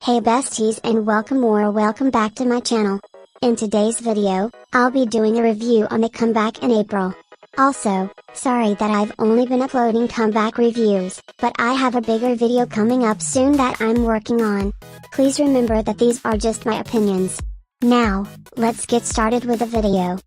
Hey besties and welcome back to my channel. In today's video, I'll be doing a review on the comeback in April. Also, sorry that I've only been uploading comeback reviews, but I have a bigger video coming up soon that I'm working on. Please remember that these are just my opinions. Now, let's get started with the video.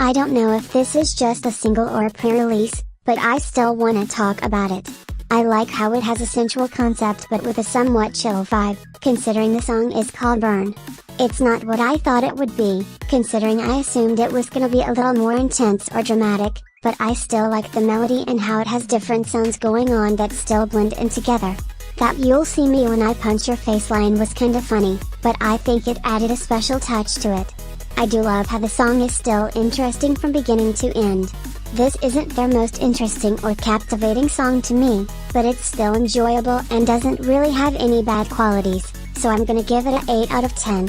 I don't know if this is just a single or a pre-release, but I still wanna talk about it. I like how it has a sensual concept but with a somewhat chill vibe, considering the song is called Burn. It's not what I thought it would be, considering I assumed it was gonna be a little more intense or dramatic, but I still like the melody and how it has different sounds going on that still blend in together. That "you'll see me when I punch your face" line was kinda funny, but I think it added a special touch to it. I do love how the song is still interesting from beginning to end. This isn't their most interesting or captivating song to me, but it's still enjoyable and doesn't really have any bad qualities, so I'm gonna give it an 8 out of 10.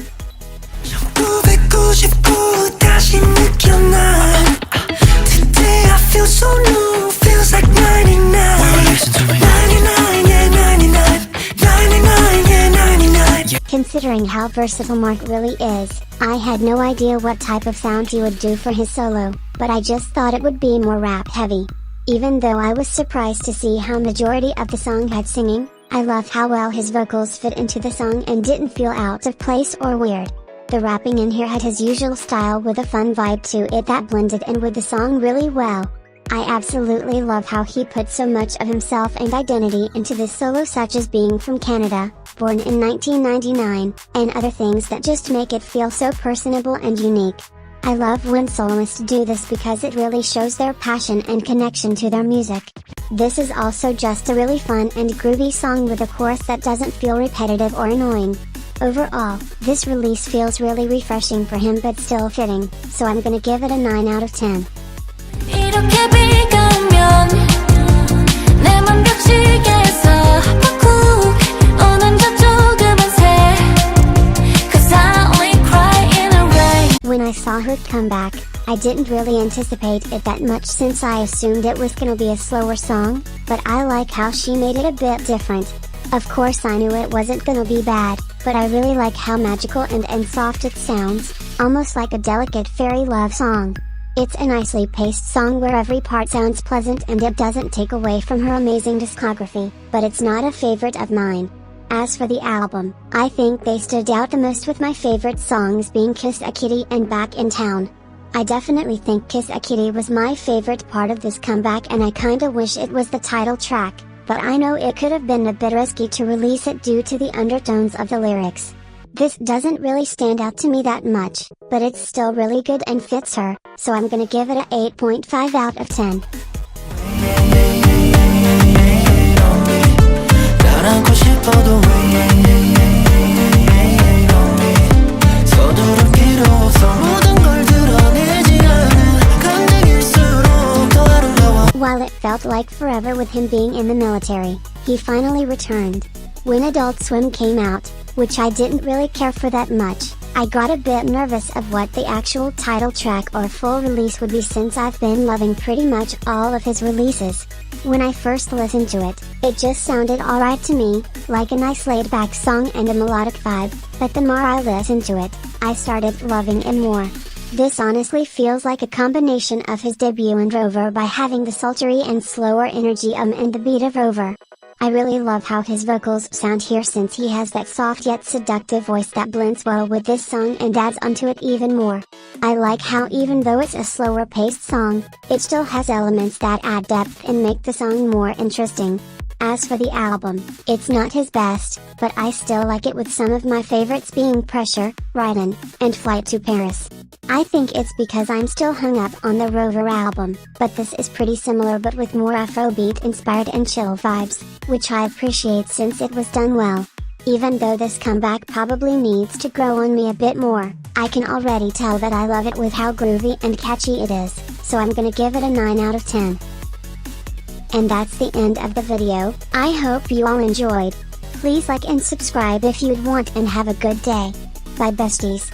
Today I feel so new, feels like 99. Listen to me. 99, yeah, 99. 99, yeah, 99. Considering how versatile Mark really is, I had no idea what type of sound he would do for his solo, but I just thought it would be more rap heavy. Even though I was surprised to see how majority of the song had singing, I love how well his vocals fit into the song and didn't feel out of place or weird. The rapping in here had his usual style with a fun vibe to it that blended in with the song really well. I absolutely love how he put so much of himself and identity into this solo, such as being from Canada, born in 1999, and other things that just make it feel so personable and unique. I love when soloists do this because it really shows their passion and connection to their music. This is also just a really fun and groovy song with a chorus that doesn't feel repetitive or annoying. Overall, this release feels really refreshing for him but still fitting, so I'm gonna give it a 9 out of 10. When I saw her come back, I didn't really anticipate it that much since I assumed it was gonna be a slower song, but I like how she made it a bit different. Of course I knew it wasn't gonna be bad, but I really like how magical and soft it sounds, almost like a delicate fairy love song. It's a nicely paced song where every part sounds pleasant and it doesn't take away from her amazing discography, but it's not a favorite of mine. As for the album, I think they stood out the most, with my favorite songs being Kiss a Kitty and Back in Town. I definitely think Kiss a Kitty was my favorite part of this comeback, and I kinda wish it was the title track, but I know it could have been a bit risky to release it due to the undertones of the lyrics. This doesn't really stand out to me that much, but it's still really good and fits her, so I'm gonna give it a 8.5 out of 10. While it felt like forever with him being in the military, he finally returned. When Adult Swim came out, which I didn't really care for that much, I got a bit nervous of what the actual title track or full release would be, since I've been loving pretty much all of his releases. When I first listened to it, it just sounded alright to me, like a nice laid back song and a melodic vibe, but the more I listened to it, I started loving it more. This honestly feels like a combination of his debut and Rover by having the sultry and slower energy and the beat of Rover. I really love how his vocals sound here, since he has that soft yet seductive voice that blends well with this song and adds onto it even more. I like how even though it's a slower paced song, it still has elements that add depth and make the song more interesting. As for the album, it's not his best, but I still like it, with some of my favorites being Pressure, Ride-In, and Flight to Paris. I think it's because I'm still hung up on the Rover album, but this is pretty similar but with more Afrobeat inspired and chill vibes, which I appreciate since it was done well. Even though this comeback probably needs to grow on me a bit more, I can already tell that I love it with how groovy and catchy it is, so I'm gonna give it a 9 out of 10. And that's the end of the video. I hope you all enjoyed. Please like and subscribe if you'd want, and have a good day. Bye besties.